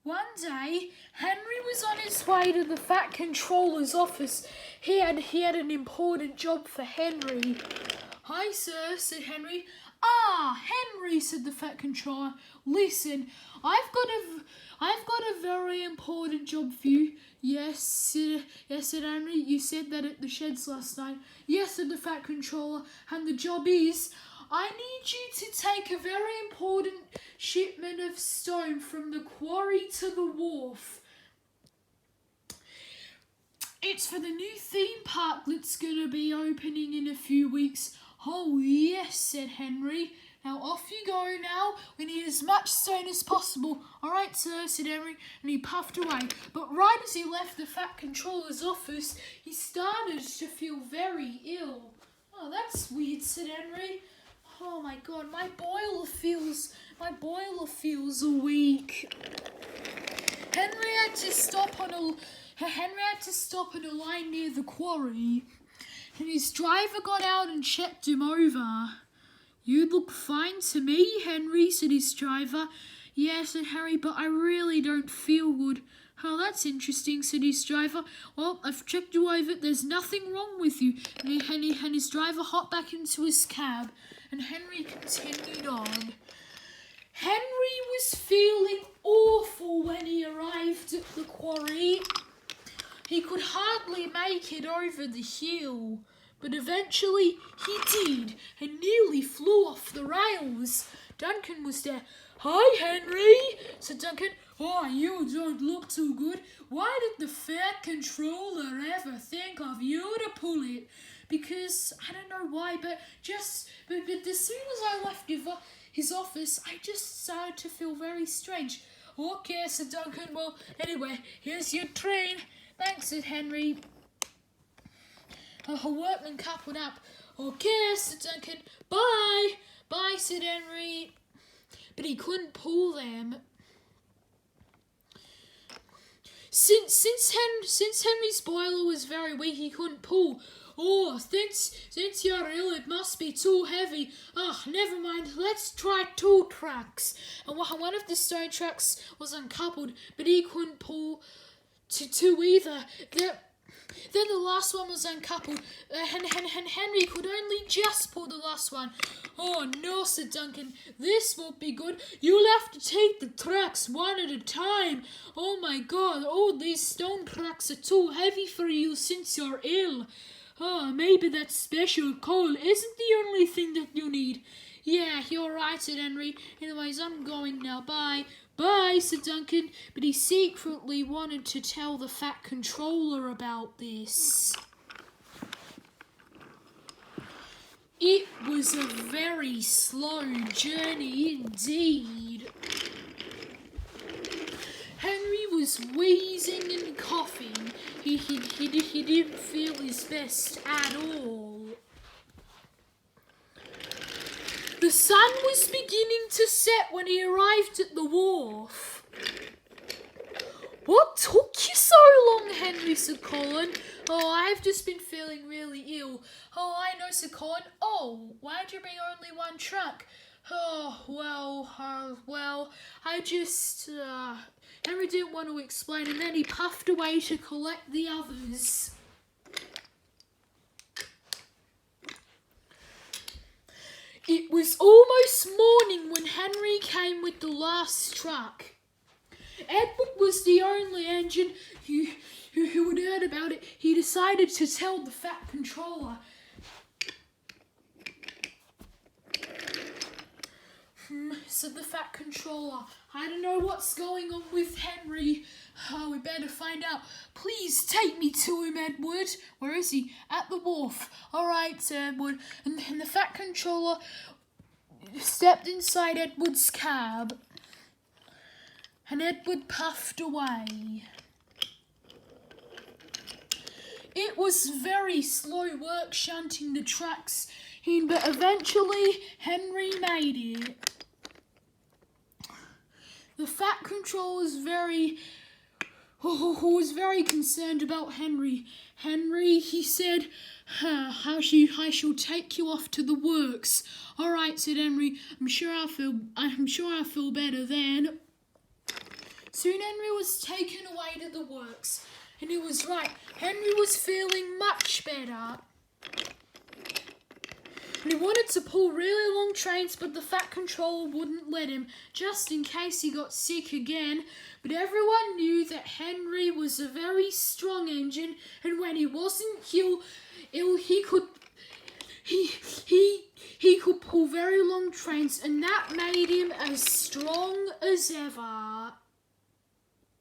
One day, Henry was on his way to the Fat Controller's office. He had an important job for Henry. "Hi, sir," said Henry. "Ah, Henry," said the Fat Controller. "Listen, I've got a very important job for you." Yes, said Henry. "You said that at the sheds last night." "Yes," said the Fat Controller. "And the job is, I need you to take a very important shipment of stone from the quarry to the wharf. It's for the new theme park that's going to be opening in a few weeks." "Oh, yes," said Henry. "Now off you go now. We need as much stone as possible." "All right, sir," said Henry, and he puffed away. But right as he left the Fat Controller's office, he started to feel very ill. "Oh, that's weird," said Henry. "Oh my God, my boiler feels weak." Henry had to stop on a line near the quarry, and his driver got out and checked him over. "You look fine to me, Henry," said his driver. "Yeah," said Harry, "but I really don't feel good." "Oh, that's interesting," said his driver. "Well, I've checked you over. There's nothing wrong with you." And his driver hopped back into his cab, and Henry continued on. Henry was feeling awful when he arrived at the quarry. He could hardly make it over the hill, but eventually he did, and nearly flew off the rails. Duncan was there. "Hi, Henry," said Duncan. "Oh, you don't look too good. Why did the Fat Controller ever think of you to pull it?" "Because, I don't know why, but as soon as I left his office, I just started to feel very strange." "Okay," said Duncan. "Well, anyway, here's your train." "Thanks," said Henry. Her workman coupled up. "Okay," said Duncan. "Bye." "Bye," said Henry. But he couldn't pull them. Since Henry's boiler was very weak, he couldn't pull. "Oh, since you're ill, it must be too heavy. Oh, never mind, let's try 2 trucks." And one of the stone trucks was uncoupled, but he couldn't pull two either. Then the last one was uncoupled, and Henry could only just pull the last one. "Oh no," said Duncan, "this won't be good. You'll have to take the trucks one at a time. Oh my God, all these stone trucks are too heavy for you since you're ill. Oh, maybe that special coal isn't the only thing that you need." "Yeah, you're right," said Henry. "Anyways, I'm going now. Bye." "Bye," said Duncan, but he secretly wanted to tell the Fat Controller about this. It was a very slow journey indeed. Henry was wheezing and coughing. He didn't feel his best at all. The sun was beginning to set when he arrived at the wharf. "What took you so long, Henry?" said Colin. "Oh, I've just been feeling really ill." "Oh, I know," said Colin. "Oh, why'd you bring only 1 truck?" "Oh, well, I just..." Henry didn't want to explain, and then he puffed away to collect the others. It was almost morning when Henry came with the last truck. Edward was the only engine who had heard about it. He decided to tell the Fat Controller. Said the Fat Controller. "I don't know what's going on with Henry. Oh, we better find out. Please take me to him, Edward." "Where is he?" "At the wharf." "All right," said Edward. And the Fat Controller stepped inside Edward's cab, and Edward puffed away. It was very slow work shunting the trucks, but eventually Henry made it. The Fat Controller was very concerned about Henry. "Henry," he said, I shall take you off to the works." "All right," said Henry. I'm sure I'll feel better then." Soon Henry was taken away to the works, and he was right. Henry was feeling much better. And he wanted to pull really long trains, but the Fat Controller wouldn't let him, just in case he got sick again. But everyone knew that Henry was a very strong engine, and when he wasn't ill, he could pull very long trains, and that made him as strong as ever.